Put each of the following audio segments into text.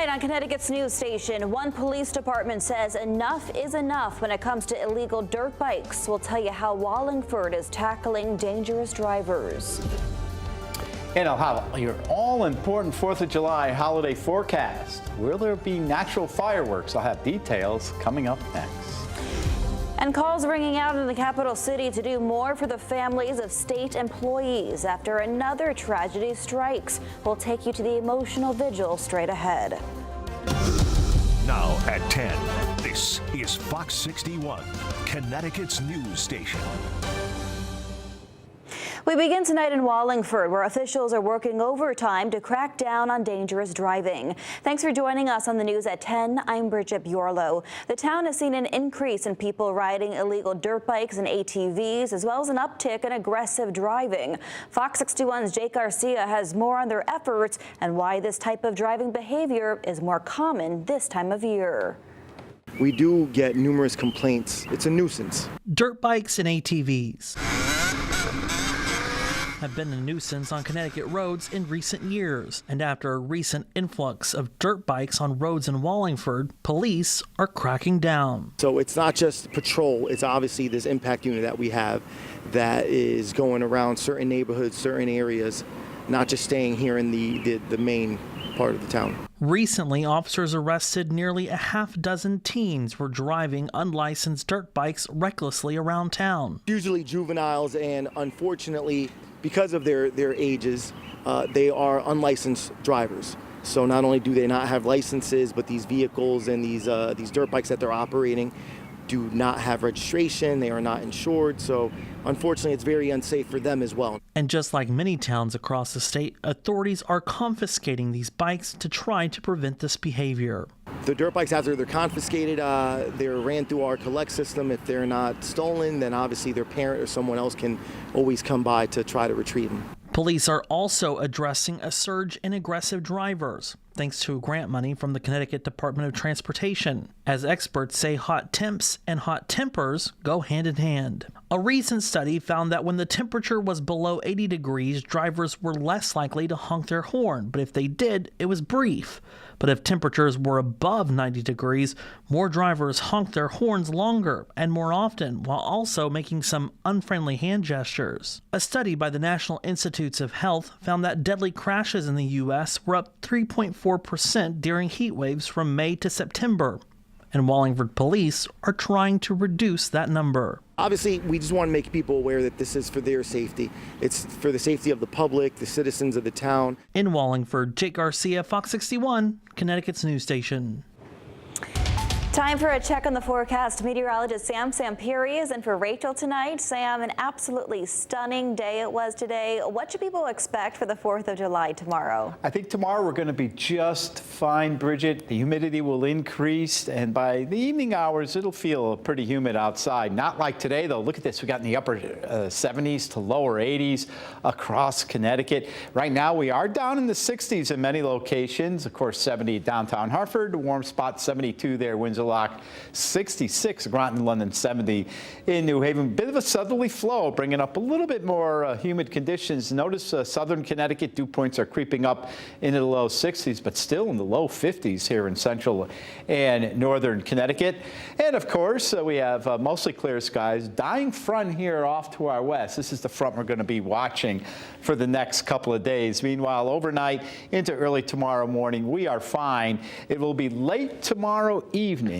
Tonight on Connecticut's news station, one police department says enough is enough when it comes to illegal dirt bikes. We'll tell you how Wallingford is tackling dangerous drivers. And I'll have your all-important 4th of July holiday forecast. Will there be natural fireworks? I'll have details coming up next. And calls ringing out in the capital city to do more for the families of state employees after another tragedy strikes. We'll take you to the emotional vigil straight ahead. Now at 10, this is Fox 61, Connecticut's news station. We begin tonight in Wallingford, where officials are working overtime to crack down on dangerous driving. Thanks for joining us on the news at 10. I'm Bridget Bjorlo. The town has seen an increase in people riding illegal dirt bikes and ATVs, as well as an uptick in aggressive driving. Fox 61's Jake Garcia has more on their efforts and why this type of driving behavior is more common this time of year. We do get numerous complaints. It's a nuisance. Dirt bikes and ATVs have been a nuisance on Connecticut roads in recent years. And after a recent influx of dirt bikes on roads in Wallingford, police are cracking down. So it's not just patrol, it's obviously this impact unit that we have that is going around certain neighborhoods, certain areas, not just staying here in the main part of the town. Recently, officers arrested nearly a half dozen teens for driving unlicensed dirt bikes recklessly around town. Usually juveniles, and unfortunately, because of their ages, they are unlicensed drivers. So not only do they not have licenses, but these vehicles and these dirt bikes that they're operating do not have registration. They are not insured. So unfortunately, it's very unsafe for them as well. And just like many towns across the state, authorities are confiscating these bikes to try to prevent this behavior. The dirt bikes, after they're confiscated, they're ran through our collect system. If they're not stolen, then obviously their parent or someone else can always come by to try to retrieve them. Police are also addressing a surge in aggressive drivers, thanks to grant money from the Connecticut Department of Transportation, as experts say hot temps and hot tempers go hand in hand. A recent study found that when the temperature was below 80 degrees, drivers were less likely to honk their horn, but if they did, it was brief. But if temperatures were above 90 degrees, more drivers honked their horns longer and more often, while also making some unfriendly hand gestures. A study by the National Institutes of Health found that deadly crashes in the U.S. were up 3.4% during heat waves from May to September. And Wallingford police are trying to reduce that number. Obviously, we just want to make people aware that this is for their safety. It's for the safety of the public, the citizens of the town. In Wallingford, Jake Garcia, Fox 61, Connecticut's news station. Time for a check on the forecast. Meteorologist Sam Samperi is in for Rachel tonight. Sam, an absolutely stunning day it was today. What should people expect for the 4th of July tomorrow? I think tomorrow we're going to be just fine, Bridget. The humidity will increase, and by the evening hours, it'll feel pretty humid outside. Not like today, though. Look at this. We got in the upper 70s to lower 80s across Connecticut. Right now, we are down in the 60s in many locations. Of course, 70 downtown Hartford, warm spot 72 there, Windsor Lock 66, Groton, London 70 in New Haven. Bit of a southerly flow, bringing up a little bit more humid conditions. Notice southern Connecticut, dew points are creeping up into the low 60s, but still in the low 50s here in central and northern Connecticut. And of course, we have mostly clear skies. Dying front here off to our west. This is the front we're going to be watching for the next couple of days. Meanwhile, overnight into early tomorrow morning, we are fine. It will be late tomorrow evening.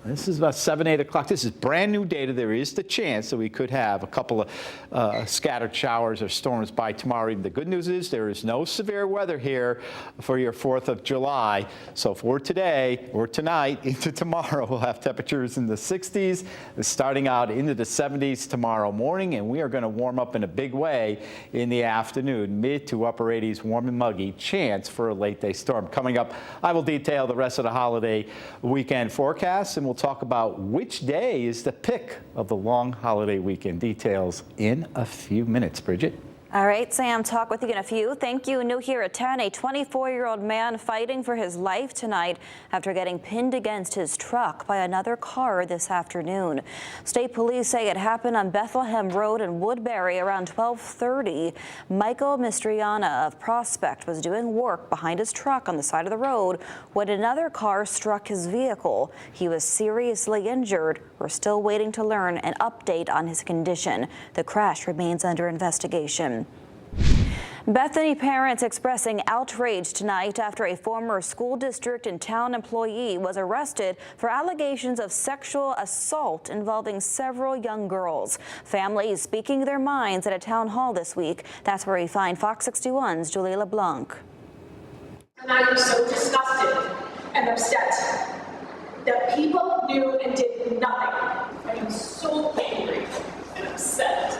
This is about 7, 8 o'clock. This is brand new data. There is the chance that we could have a couple of scattered showers or storms by tomorrow evening. The good news is there is no severe weather here for your 4th of July. So for today or tonight into tomorrow, we'll have temperatures in the 60s, starting out into the 70s tomorrow morning, and we are going to warm up in a big way in the afternoon. Mid to upper 80s, warm and muggy. Chance for a late day storm. Coming up, I will detail the rest of the holiday weekend forecast, and we'll talk about which day is the pick of the long holiday weekend. Details in a few minutes. Bridget. All right, Sam, talk with you in a few. Thank you. New here at 10, a 24-year-old man fighting for his life tonight after getting pinned against his truck by another car this afternoon. State police say it happened on Bethlehem Road in Woodbury around 12:30. Michael Mistriana of Prospect was doing work behind his truck on the side of the road when another car struck his vehicle. He was seriously injured. We're still waiting to learn an update on his condition. The crash remains under investigation. Bethany parents expressing outrage tonight after a former school district and town employee was arrested for allegations of sexual assault involving several young girls. Families speaking their minds at a town hall this week. That's where we find Fox 61's Julia LeBlanc. And I am so disgusted and upset that people knew and did nothing. I am so angry and upset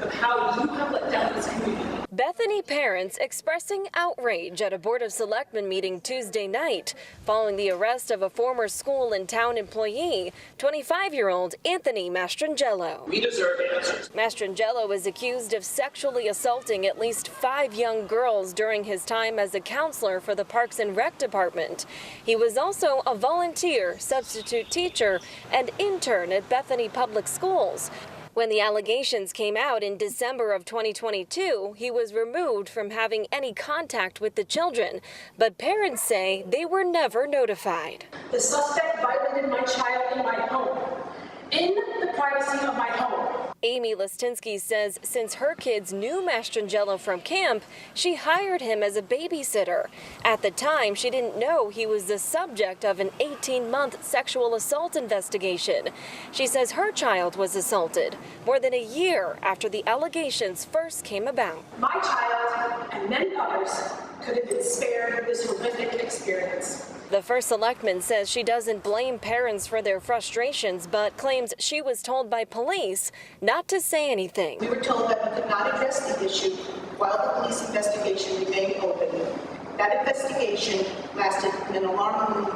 of how you have let down this community. Bethany parents expressing outrage at a Board of Selectmen meeting Tuesday night following the arrest of a former school and town employee, 25-year-old Anthony Mastrangelo. We deserve answers. Mastrangelo was accused of sexually assaulting at least 5 young girls during his time as a counselor for the Parks and Rec Department. He was also a volunteer, substitute teacher, and intern at Bethany Public Schools. When the allegations came out in December of 2022, he was removed from having any contact with the children, but parents say they were never notified. The suspect violated my child in my home, in the privacy of my home. Amy Listinsky says since her kids knew Mastrangelo from camp, she hired him as a babysitter. At the time, she didn't know he was the subject of an 18-month sexual assault investigation. She says her child was assaulted more than a year after the allegations first came about. My child and many others could have been spared this horrific experience. The first selectman says she doesn't blame parents for their frustrations, but claims she was told by police not to say anything. We were told that we could not address the issue while the police investigation remained open. That investigation lasted an alarmingly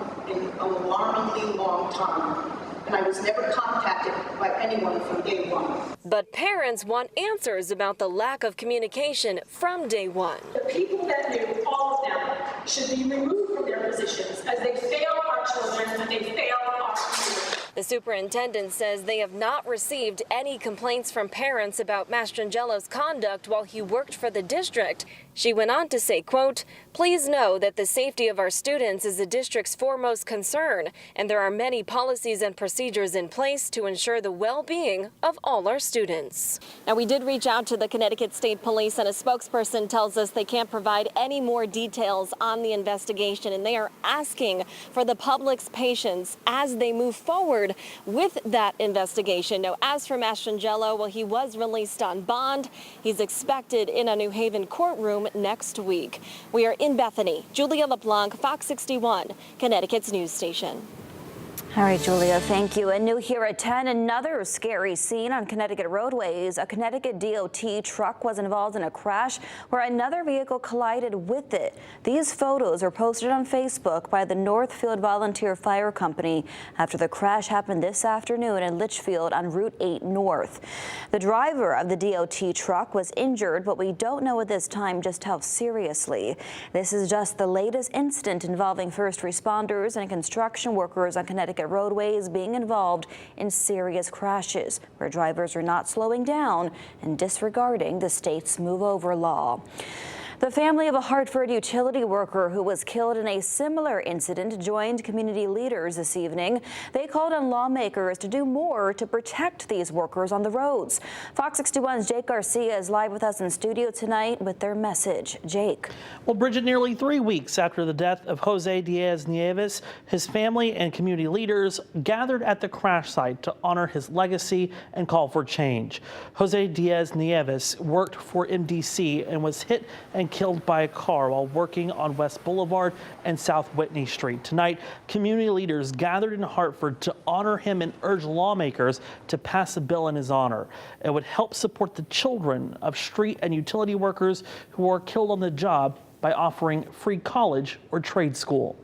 long time, and I was never contacted by anyone from day one. But parents want answers about the lack of communication from day one. The people that knew, all of them, should be removed from their positions as they fail our children and they fail our community. The superintendent says they have not received any complaints from parents about Mastrangelo's conduct while he worked for the district. She went on to say, quote, "Please know that the safety of our students is the district's foremost concern, and there are many policies and procedures in place to ensure the well-being of all our students." Now, we did reach out to the Connecticut State Police, and a spokesperson tells us they can't provide any more details on the investigation, and they are asking for the public's patience as they move forward with that investigation. Now, as for Mastrangelo, well, he was released on bond. He's expected in a New Haven courtroom next week. We are in Bethany. Julia LeBlanc, Fox 61, Connecticut's news station. All right, Julia, thank you. And new here at 10, another scary scene on Connecticut roadways. A Connecticut DOT truck was involved in a crash where another vehicle collided with it. These photos were posted on Facebook by the Northfield Volunteer Fire Company after the crash happened this afternoon in Litchfield on Route 8 North. The driver of the DOT truck was injured, but we don't know at this time just how seriously. This is just the latest incident involving first responders and construction workers on Connecticut roadways being involved in serious crashes where drivers are not slowing down and disregarding the state's move over law. The family of a Hartford utility worker who was killed in a similar incident joined community leaders this evening. They called on lawmakers to do more to protect these workers on the roads. Fox 61's Jake Garcia is live with us in studio tonight with their message. Jake. Well, Bridget, nearly 3 weeks after the death of Jose Diaz Neves, his family and community leaders gathered at the crash site to honor his legacy and call for change. Jose Diaz Neves worked for MDC and was hit and killed by a car while working on West Boulevard and South Whitney Street. Tonight, community leaders gathered in Hartford to honor him and urge lawmakers to pass a bill in his honor. It would help support the children of street and utility workers who are killed on the job by offering free college or trade school.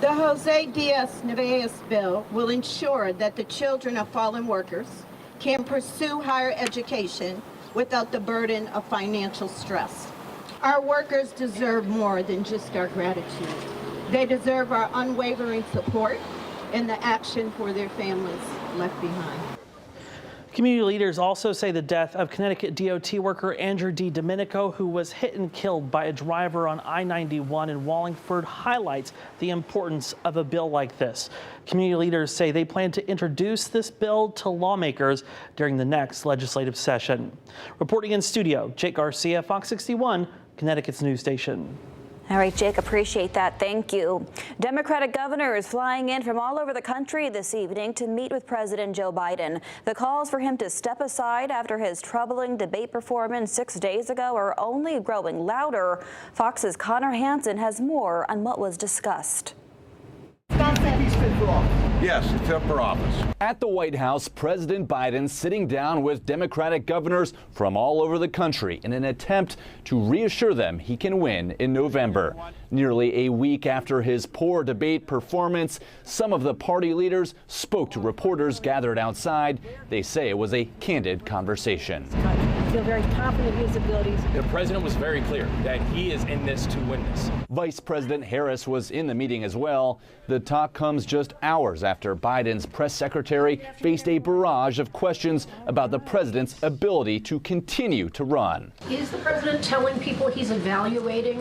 The Jose Diaz Neves bill will ensure that the children of fallen workers can pursue higher education without the burden of financial stress. Our workers deserve more than just our gratitude. They deserve our unwavering support and the action for their families left behind. Community leaders also say the death of Connecticut DOT worker Andrew D. Domenico, who was hit and killed by a driver on I-91 in Wallingford, highlights the importance of a bill like this. Community leaders say they plan to introduce this bill to lawmakers during the next legislative session. Reporting in studio, Jake Garcia, Fox 61, Connecticut's news station. All right, Jake, appreciate that. Thank you. Democratic governors flying in from all over the country this evening to meet with President Joe Biden. The calls for him to step aside after his troubling debate performance 6 days ago are only growing louder. Fox's Connor Hansen has more on what was discussed. Scott said he's fit for office. Yes, fit for office. At the White House, President Biden sitting down with Democratic governors from all over the country in an attempt to reassure them he can win in November. Nearly a week after his poor debate performance, some of the party leaders spoke to reporters gathered outside. They say it was a candid conversation. I feel very confident in his abilities. The president was very clear that he is in this to win this. Vice President Harris was in the meeting as well. The talk comes just hours after Biden's press secretary faced a barrage of questions about the president's ability to continue to run. Is the president telling people he's evaluating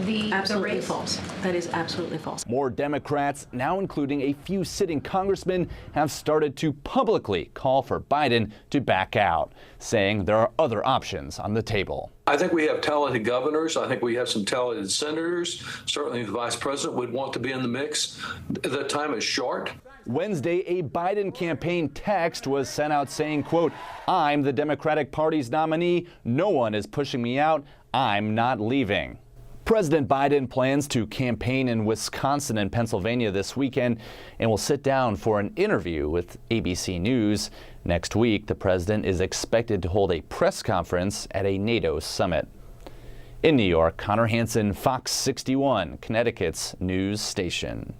the race? False. That is absolutely false. More Democrats, now including a few sitting congressmen, have started to publicly call for Biden to back out, saying there are other options on the table. I think we have talented governors. I think we have some talented senators. Certainly the vice president would want to be in the mix. The time is short. Wednesday, a Biden campaign text was sent out saying, quote, "I'm the Democratic Party's nominee. No one is pushing me out. I'm not leaving." President Biden plans to campaign in Wisconsin and Pennsylvania this weekend and will sit down for an interview with ABC News. Next week, the president is expected to hold a press conference at a NATO summit. In New York, Connor Hansen, Fox 61, Connecticut's news station.